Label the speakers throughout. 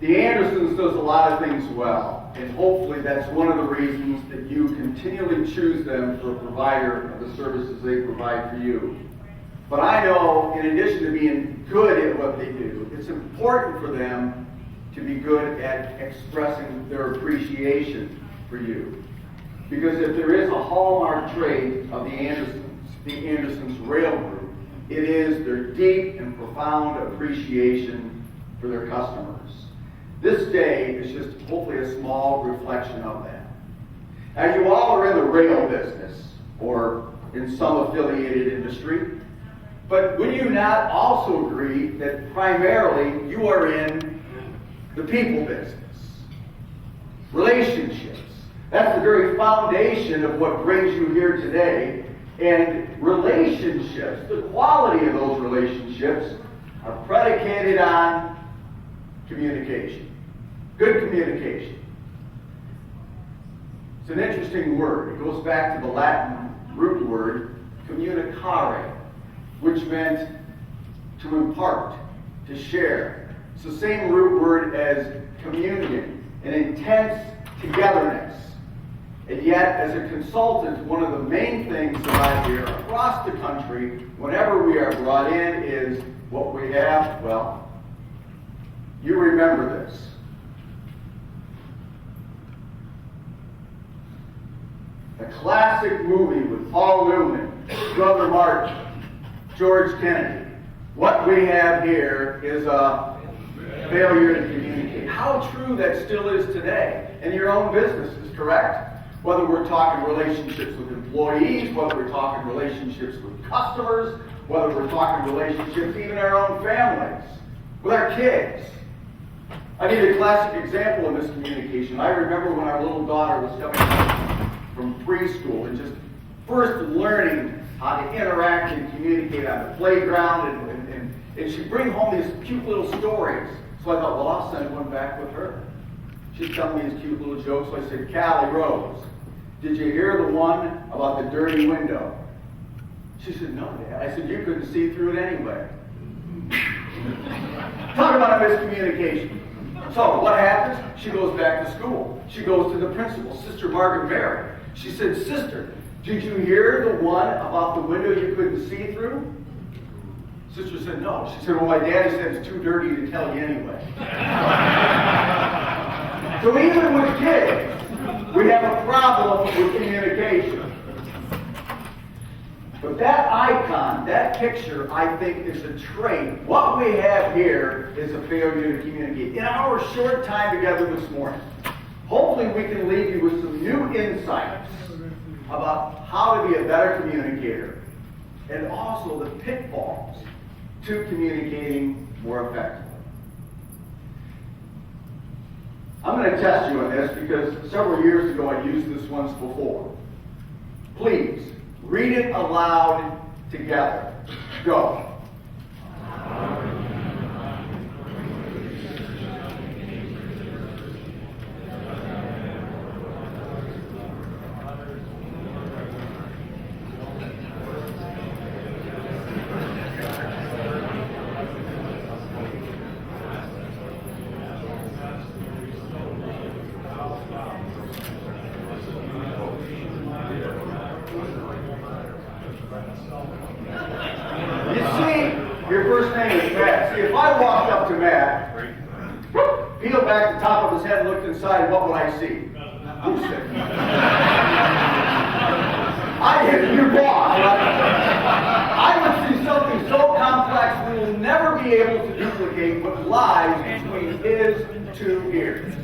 Speaker 1: The Andersons does a lot of things well, and hopefully that's one of the reasons that you continually choose them for a provider of the services they provide for you. But I know, in addition to being good at what they do, it's important for them to be good at expressing their appreciation for you. Because if there is a hallmark trait of the Andersons Rail Group, it is their deep and profound appreciation for their customers. This day is just hopefully a small reflection of that. Now, you all are in the rail business, or in some affiliated industry, but would you not also agree that primarily you are in the people business? Relationships. That's the very foundation of what brings you here today. And relationships, the quality of those relationships, are predicated on communication. Good communication. It's an interesting word. It goes back to the Latin root word communicare, which meant to impart, to share. It's the same root word as communion, an intense togetherness. And yet, as a consultant, one of the main things that I hear across the country, whenever we are brought in, is what we have, well, you remember this. A classic movie with Paul Newman, Brother Martin, George Kennedy. What we have here is a failure to communicate. How true that still is today in your own businesses, correct? Whether we're talking relationships with employees, whether we're talking relationships with customers, whether we're talking relationships even in our own families, with our kids. I need a classic example of miscommunication. I remember when our little daughter was coming from preschool and just first learning how to interact and communicate on the playground, and she'd bring home these cute little stories. So I thought, well, I'll send one back with her. She'd tell me these cute little jokes. So I said, Callie Rose, did you hear the one about the dirty window? She said, no, Dad. I said, you couldn't see through it anyway. Talk about a miscommunication. So what happens? She goes back to school. She goes to the principal, Sister Margaret Mary. She said, Sister, did you hear the one about the window you couldn't see through? Sister said, no. She said, well, my daddy said it's too dirty to tell you anyway. So even with kids, we have a problem with communication. But that icon, that picture, I think is a trait. What we have here is a failure to communicate. In our short time together this morning, hopefully we can leave you with some new insights about how to be a better communicator and also the pitfalls to communicating more effectively. I'm going to test you on this because several years ago I used this once before. Please, read it aloud together. Go. Your first name is Matt. See, if I walked up to Matt, peeled back the top of his head and looked inside, what would I see? Who's sick? I hit your boss. I would see something so complex we will never be able to duplicate what lies between his two ears.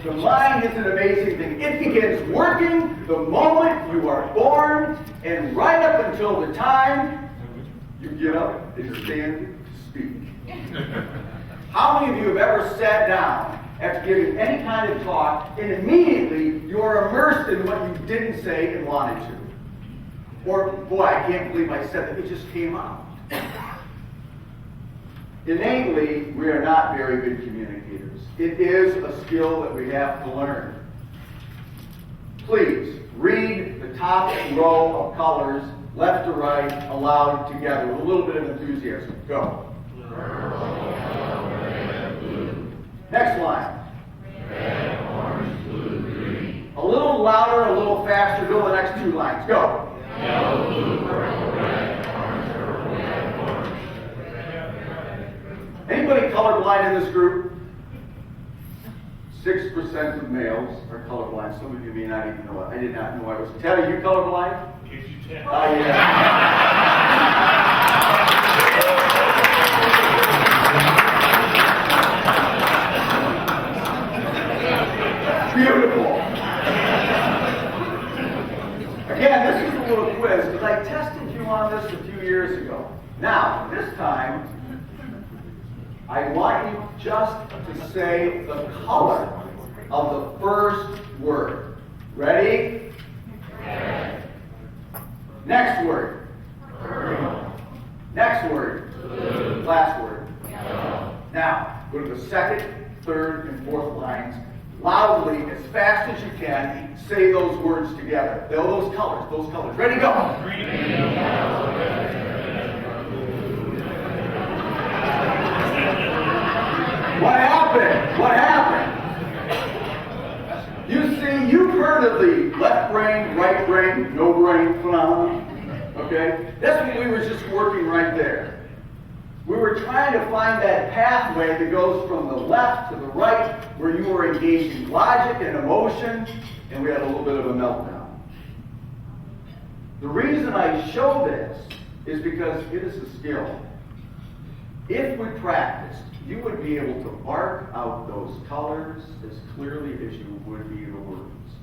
Speaker 1: The mind is an amazing thing. It begins working the moment you are born, and right up until the time you get up and stand to speak. How many of you have ever sat down after giving any kind of talk and immediately you are immersed in what you didn't say and wanted to? Or, boy, I can't believe I said that. It just came out. Innately, we are not very good communicators. It is a skill that we have to learn. Please, read the top row of colors, left to right, aloud, together, with a little bit of enthusiasm. Go. Purple, yellow, red, blue. Next line.
Speaker 2: Red, orange, blue, green.
Speaker 1: A little louder, a little faster. Go the next two lines. Go.
Speaker 2: Yellow, blue, purple, red, orange, purple, red, orange.
Speaker 1: Anybody colorblind in this group? 6% of males are colorblind. Some of you may not even know it. I did not know I was. Ted, are you colorblind?
Speaker 2: Yes, you can.
Speaker 1: Oh, yeah. Beautiful. Again, this is a little quiz because I tested you on this a few years ago. Now, this time, I want you just to say the color of the first word. Ready?
Speaker 2: Red.
Speaker 1: Next word.
Speaker 2: Purple.
Speaker 1: Next word.
Speaker 2: Blue.
Speaker 1: Last word.
Speaker 2: Yellow.
Speaker 1: Now, go to the second, third, and fourth lines. Loudly, as fast as you can, say those words together. Those colors. Ready, go.
Speaker 2: Green, yellow, red.
Speaker 1: What happened? You see, you've heard of the left brain, right brain, no brain phenomenon. Okay? That's what we were just working right there. We were trying to find that pathway that goes from the left to the right, where you were engaged in logic and emotion, and we had a little bit of a meltdown. The reason I show this is because it is a skill. If we practiced, you would be able to bark out those colors as clearly as you would be the words.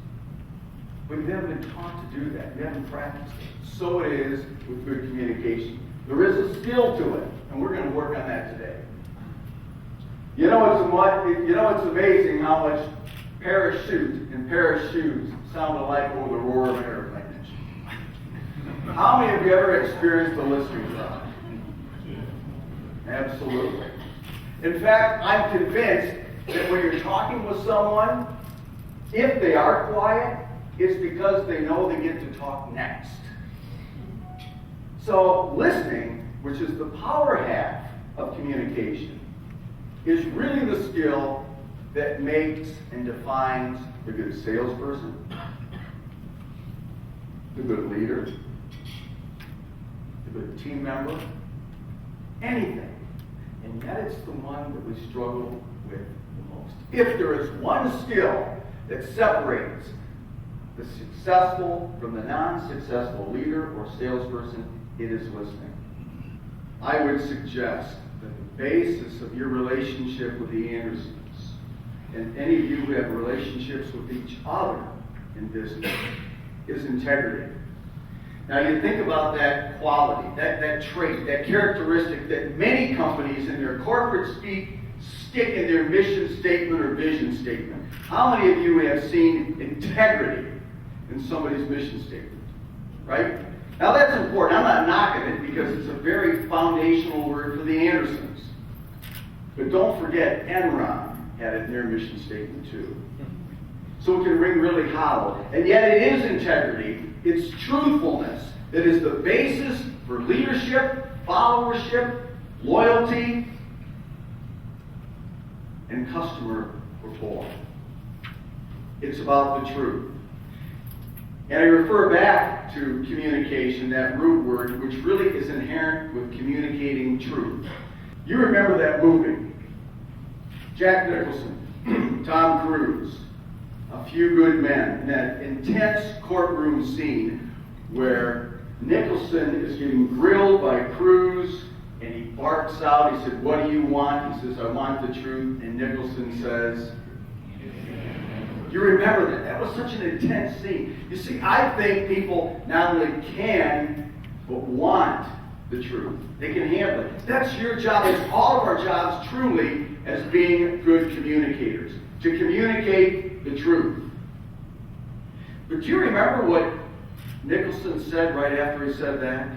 Speaker 1: But you haven't been taught to do that. You haven't practiced it. So it is with good communication. There is a skill to it, and we're going to work on that today. You know, it's amazing how much parachute and parachutes sound alike over the roar of an airplane engine. How many of you ever experienced a listening problem? Absolutely. In fact, I'm convinced that when you're talking with someone, if they are quiet, it's because they know they get to talk next. So listening, which is the power half of communication, is really the skill that makes and defines the good salesperson, the good leader, the good team member, anything. And yet it's the one that we struggle with the most. If there is one skill that separates the successful from the non-successful leader or salesperson, it is listening. I would suggest that the basis of your relationship with the Andersons, and any of you who have relationships with each other in business, is integrity. Now you think about that quality, that trait, that characteristic that many companies in their corporate speak stick in their mission statement or vision statement. How many of you have seen integrity in somebody's mission statement? Right? Now that's important. I'm not knocking it because it's a very foundational word for the Andersons. But don't forget, Enron had it in their mission statement too. So it can ring really hollow. And yet it is integrity. It's truthfulness that is the basis for leadership, followership, loyalty, and customer rapport. It's about the truth. And I refer back to communication, that root word, which really is inherent with communicating truth. You remember that movie, Jack Nicholson, Tom Cruise, A Few Good Men, that intense courtroom scene where Nicholson is getting grilled by Cruise and he barks out. He said, "What do you want?" He says, "I want the truth." And Nicholson says, you remember that. That was such an intense scene. You see, I think people not only can, but want the truth. They can handle it. That's your job. It's all of our jobs, truly, as being good communicators, to communicate the truth. But do you remember what Nicholson said right after he said that?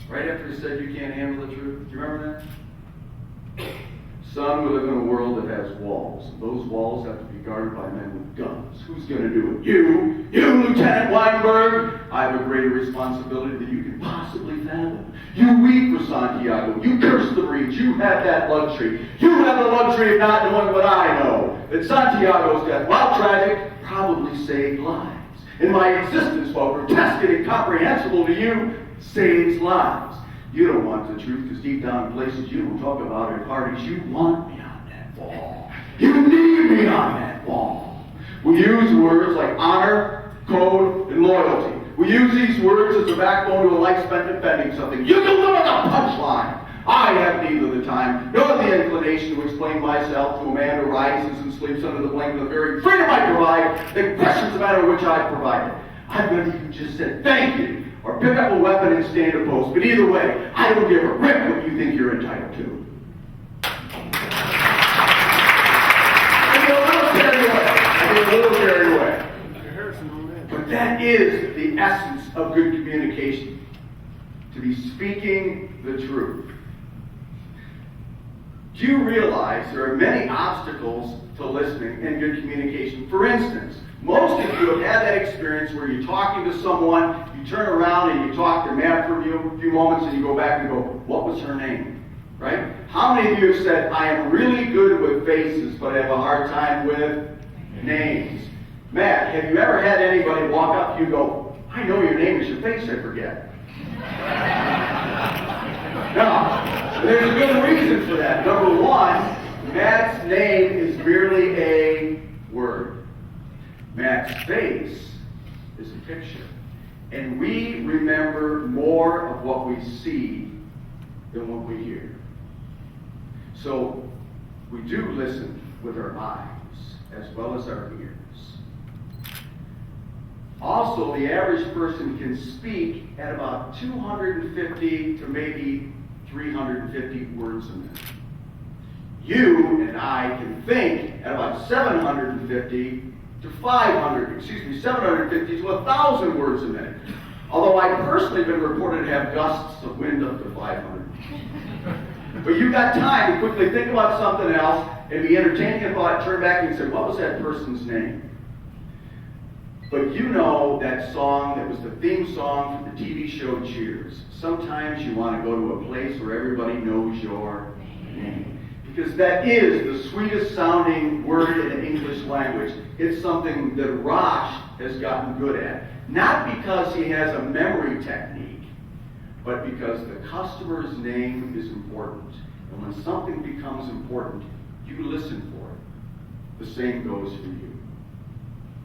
Speaker 1: Right after he said you can't handle the truth? Do you remember that? Son, we live in a world that has walls. Those walls have to be guarded by men with guns. Who's going to do it? You, Lieutenant Weinberg. I have a greater responsibility than you can possibly fathom. You weep for Santiago. You curse the Marines. You have that luxury. You have the luxury of not knowing what I know. That Santiago's death, while tragic, probably saved lives. And my existence, while grotesque and incomprehensible to you, saves lives. You don't want the truth because deep down in places you don't talk about at parties, you want me on that wall. You need me on that wall. We use words like honor, code, and loyalty. We use these words as a backbone to a life spent defending something. You can live with a punchline. I have neither the time nor the inclination to explain myself to a man who rises and sleeps under the blanket of the very freedom I provide, then questions the matter which I provided. I'd rather you just said thank you, or pick up a weapon and stand a post. But either way, I don't give a rip what you think you're entitled to. I get a little carried away. But that is the essence of good communication. To be speaking the truth. Do you realize there are many obstacles to listening and good communication? For instance, most of you have had that experience where you're talking to someone, you turn around and you talk to them for a few moments and you go back and go, what was her name? Right? How many of you have said, I am really good with faces, but I have a hard time with names? Matt, have you ever had anybody walk up to you and go, I know your name, it's your face I forget? No, there's a good reason for that. Number one, Matt's name is merely a word. Matt's face is a picture. And we remember more of what we see than what we hear. So we do listen with our eyes as well as our ears. Also, the average person can speak at about 250 to maybe 350 words a minute. You and I can think at about 750 to 750 to 1,000 words a minute. Although I personally have been reported to have gusts of wind up to 500. But you've got time to quickly think about something else and be entertaining about it, turn back and say, what was that person's name? But you know that song that was the theme song for the TV show Cheers. Sometimes you want to go to a place where everybody knows your name. Because that is the sweetest sounding word in the English language. It's something that Rosh has gotten good at. Not because he has a memory technique, but because the customer's name is important. And when something becomes important, you listen for it. The same goes for you.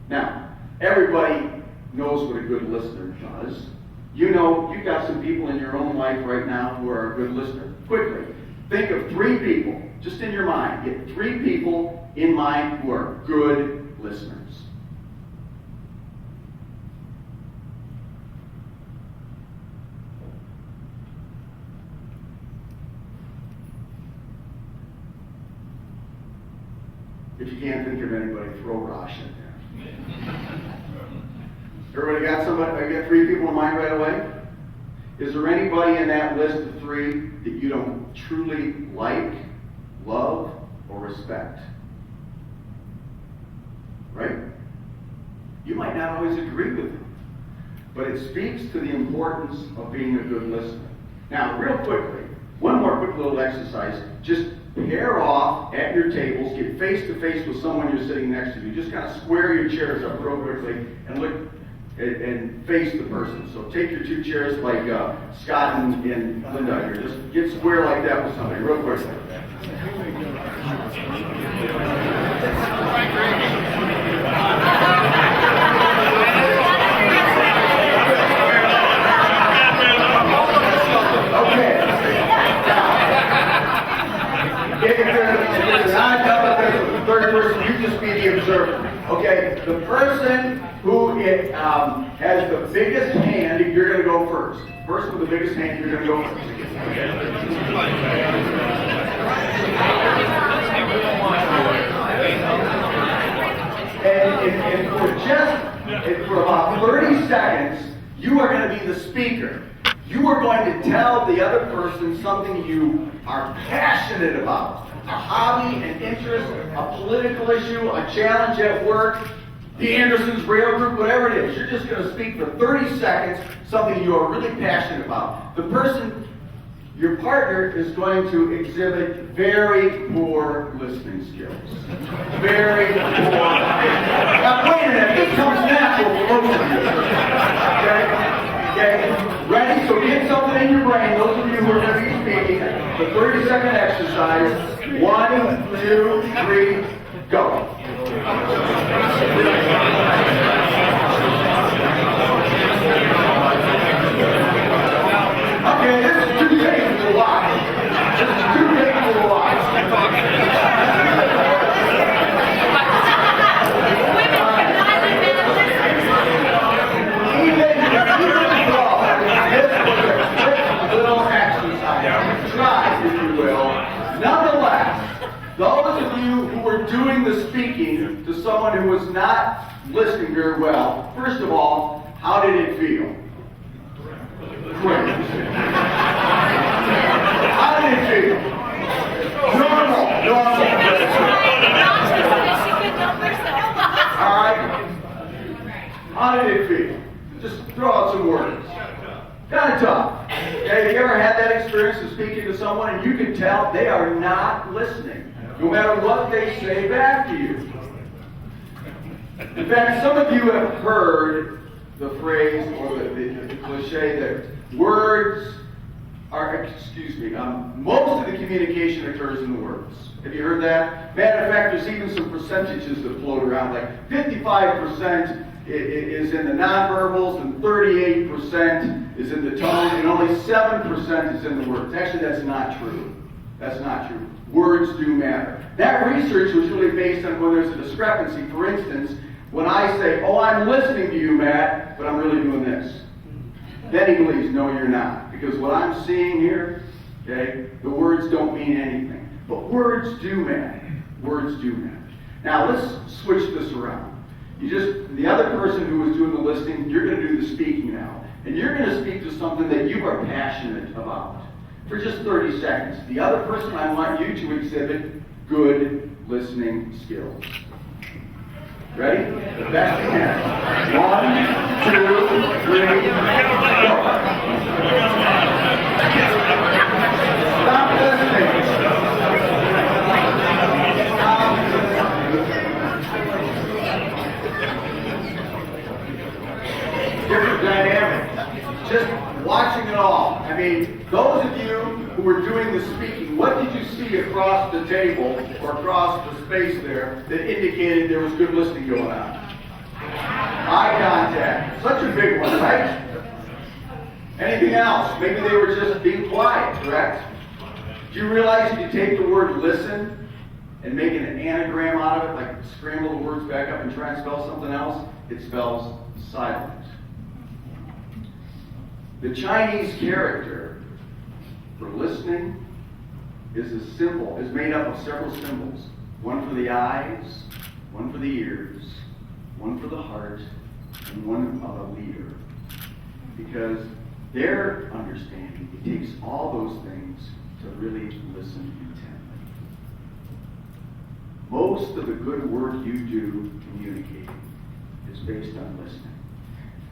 Speaker 1: Now, everybody knows what a good listener does. You know, you've got some people in your own life right now who are a good listener. Quickly, think of 3 people, just in your mind. Get 3 people in mind who are good listeners. If you can't think of anybody, throw Rosh in there. Everybody got somebody? I got 3 people in mind right away? Is there anybody in that list of 3 that you don't truly like, love, or respect? Right? You might not always agree with them, but it speaks to the importance of being a good listener. Now, real quickly, one more quick little exercise. Just pair off at your tables, get face to face with someone you're sitting next to. You just kind of square your chairs up real quickly and look and face the person. So take your 2 chairs like Scott and Linda here. Just get square like that with somebody real quick. Okay. If there's not a third person, you just be the observer. Okay, the person who has the biggest hand, you're going to go first. Person with the biggest hand, you're going to go first. And for about 30 seconds, you are going to be the speaker. You are going to tell the other person something you are passionate about. a hobby, an interest, a political issue, a challenge at work, the Anderson's Rail Group, whatever it is, you're just going to speak for 30 seconds, something you are really passionate about. The person, your partner, is going to exhibit very poor listening skills. Very poor. Now, wait a minute, this comes natural for most of you. Okay? Ready? So get something in your brain, those of you who are going to be speaking, the 30-second exercise. 1, 2, 3, go. Okay, this is too big for a lot. This is too big for a lot. Even this was a quick little exercise. Try, if you will. Nonetheless, those of you who were doing the speaking to someone who was not listening very well, first of all, how did it feel? Great. How did it feel? Normal. Alright? How did it feel? Just throw out some words. Kind of tough. Okay, have you ever had that experience of speaking to someone and you can tell they are not listening, no matter what they say back to you? In fact, some of you have heard the phrase or the cliche that words are, most of the communication occurs in the words. Have you heard that? Matter of fact, there's even some percentages that float around, like 55% is in the nonverbals and 38% is in the tone and only 7% is in the words. Actually, that's not true. That's not true. Words do matter. That research was really based on when there's a discrepancy. For instance, when I say, oh, I'm listening to you, Matt, but I'm really doing this. Then he believes, no, you're not. Because what I'm seeing here, okay, the words don't mean anything. But words do matter. Words do matter. Now, let's switch this around. The other person who was doing the listening, you're going to do the speaking now. And you're going to speak to something that you are passionate about for just 30 seconds. The other person, I want you to exhibit good listening skills. Ready? The best you can. 1, 2, 3, go. Stop listening. Different dynamic. Just watching it all. I mean, those of you who were doing the speaking, what did you see across the table or across the space there that indicated there was good listening going on? Eye contact. Such a big one, right? Anything else? Maybe they were just being quiet, correct? Do you realize if you take the word listen and make an anagram out of it, like scramble the words back up and try and spell something else, it spells silent. The Chinese character for listening is made up of several symbols. One for the eyes, one for the ears, one for the heart, and one of a leader. Because their understanding, it takes all those things to really listen intently. Most of the good work you do communicating is based on listening.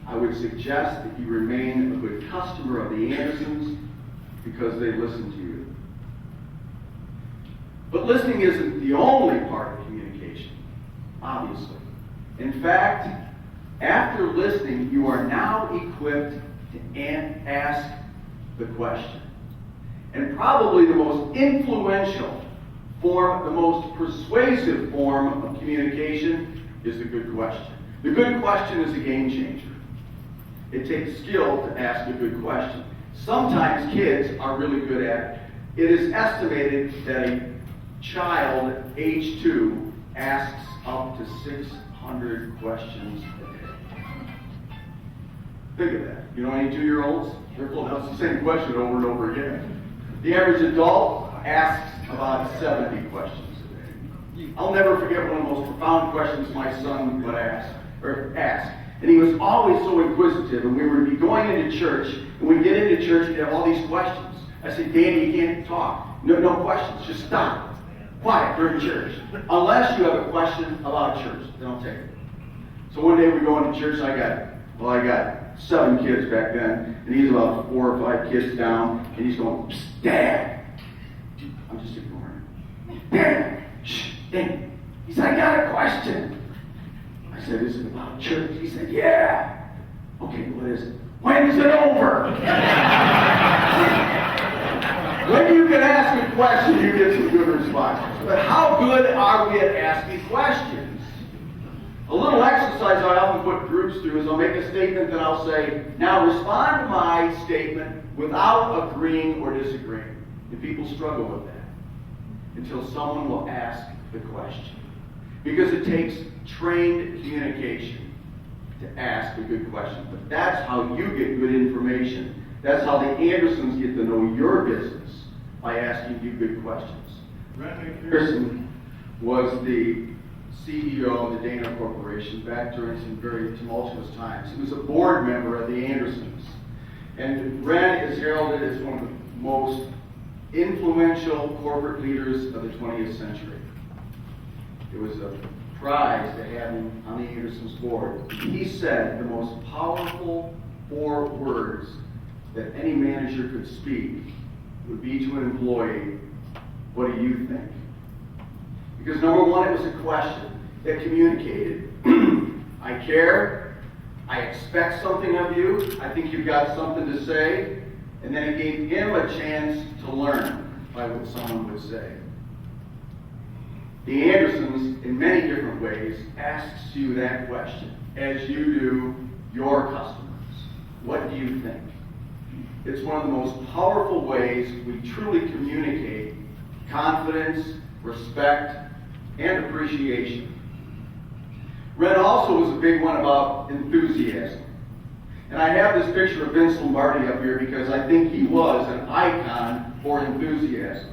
Speaker 1: I would suggest that you remain a good customer of the Andersons because they listen to you. But listening isn't the only part of communication, obviously. In fact, after listening, you are now equipped to ask the question. And probably the most influential form, the most persuasive form of communication is the good question. The good question is a game changer. It takes skill to ask a good question. Sometimes kids are really good at it. It is estimated that a child, age 2, asks up to 600 questions a day. Think of that. You know any 2-year-olds? They're told to ask the same question over and over again. The average adult asks about 70 questions a day. I'll never forget one of the most profound questions my son would ask. And he was always so inquisitive, and we would be going into church, and we'd get into church, he'd have all these questions. I said, Danny, you can't talk. No questions, just stop. quiet during church. Unless you have a question about church, they don't take it. So one day we go into church, and I got 7 kids back then, and he's about 4 or 5 kids down, and he's going, "Psst, Dad." I'm just ignoring him. "Dad, shh, Dad." He said, "I got a question." I said, "Is it about church?" He said, "Yeah." "Okay, what is it?" "When is it over?" When you can ask a question, you get some good responses. But how good are we at asking questions? A little exercise I often put groups through is I'll make a statement, then I'll say, "Now respond to my statement without agreeing or disagreeing." And people struggle with that until someone will ask the question. Because it takes trained communication to ask a good question. But that's how you get good information. That's how the Andersons get to know your business, by asking you good questions. Anderson was the CEO of the Dana Corporation back during some very tumultuous times. He was a board member of the Andersons. And Ren is heralded as one of the most influential corporate leaders of the 20th century. It was a prize to have him on the Andersons board. He said the most powerful 4 words that any manager could speak would be to an employee, "What do you think?" Because number one, it was a question that communicated, "I care, I expect something of you, I think you've got something to say," and then it gave him a chance to learn by what someone would say. The Andersons, in many different ways, asks you that question, as you do your customers. What do you think? It's one of the most powerful ways we truly communicate confidence, respect, and appreciation. Ren also was a big one about enthusiasm. And I have this picture of Vince Lombardi up here because I think he was an icon for enthusiasm.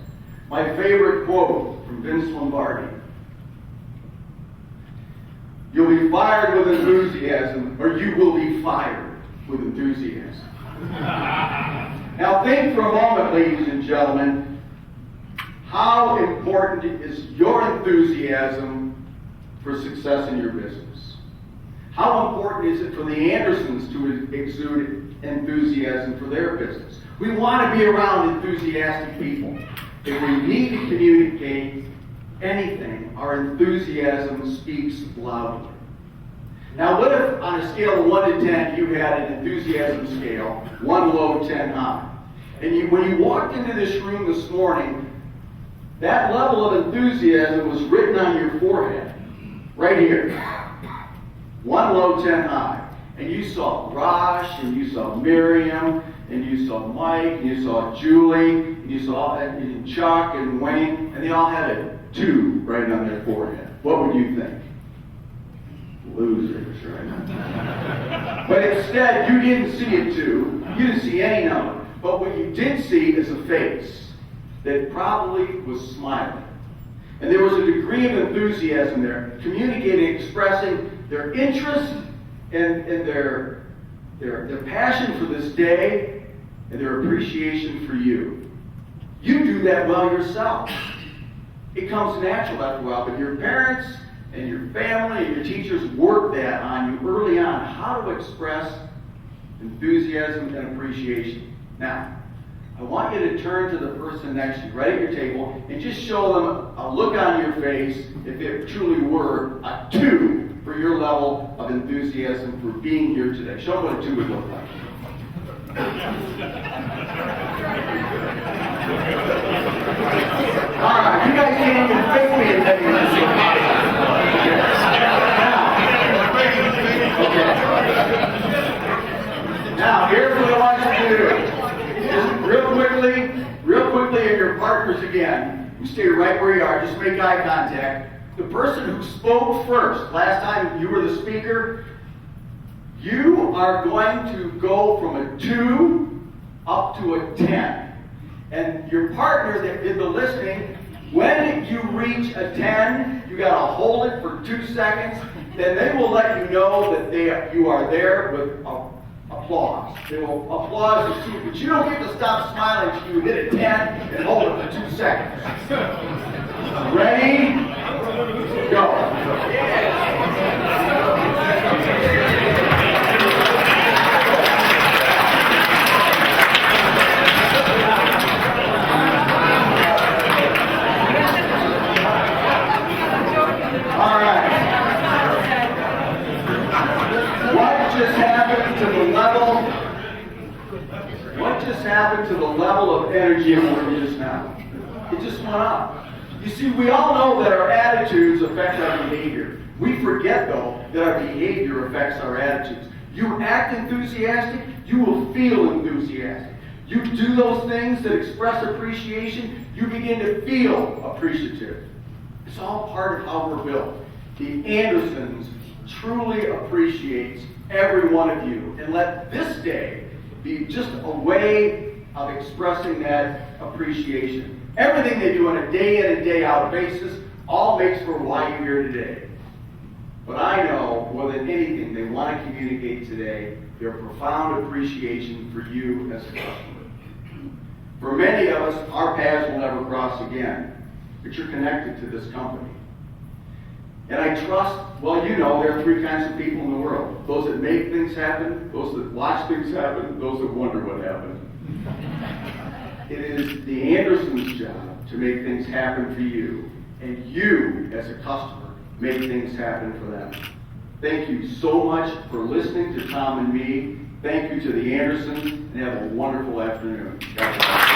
Speaker 1: My favorite quote from Vince Lombardi: "You'll be fired with enthusiasm, or you will be fired with enthusiasm." Now think for a moment, ladies and gentlemen, how important is your enthusiasm for success in your business? How important is it for the Andersons to exude enthusiasm for their business? We want to be around enthusiastic people. If we need to communicate anything, our enthusiasm speaks loudly. Now, what if on a scale of 1 to 10, you had an enthusiasm scale, 1 low, 10 high? And when you walked into this room this morning, that level of enthusiasm was written on your forehead, right here. 1 low, 10 high. And you saw Raj, and you saw Miriam, and you saw Mike, and you saw Julie, and you saw and Chuck and Wayne, and they all had a 2 right on their forehead. What would you think? Losers, right? But instead, you didn't see a 2. You didn't see any number. But what you did see is a face that probably was smiling. And there was a degree of enthusiasm there, communicating, expressing their interest and their passion for this day and their appreciation for you. You do that well yourself. It comes natural after a while, but your parents and your family and your teachers work that on you early on, how to express enthusiasm and appreciation. Now, I want you to turn to the person next to you, right at your table, and just show them a look on your face if it truly were a 2 for your level of enthusiasm for being here today. Show them what a 2 would look like. All right, you guys can't even fake me in that. Now, here's what I want you to do. Just real quickly, and your partners again, you stay right where you are, just make eye contact. The person who spoke first, last time you were the speaker, you are going to go from a 2 up to a 10. And your partner that did the listening, when you reach a 10, you got to hold it for 2 seconds, then they will let you know that you are there with applause. They will applaud you, but you don't get to stop smiling until you hit a 10 and hold it for 2 seconds. Ready? Go. What just happened to the level of energy in where just now? It just went up. You see, we all know that our attitudes affect our behavior. We forget, though, that our behavior affects our attitudes. You act enthusiastic, you will feel enthusiastic. You do those things that express appreciation, you begin to feel appreciative. It's all part of how we're built. The Andersons truly appreciates every one of you. And let this day be just a way of expressing that appreciation. Everything they do on a day in and day out basis all makes for why you're here today. But I know more than anything they want to communicate today their profound appreciation for you as a customer. For many of us, our paths will never cross again, but you're connected to this company. And I trust, well, you know, there are three kinds of people in the world. Those that make things happen, those that watch things happen, those that wonder what happened. It is the Andersons' job to make things happen for you, and you, as a customer, make things happen for them. Thank you so much for listening to Tom and me. Thank you to the Andersons, and have a wonderful afternoon. God bless.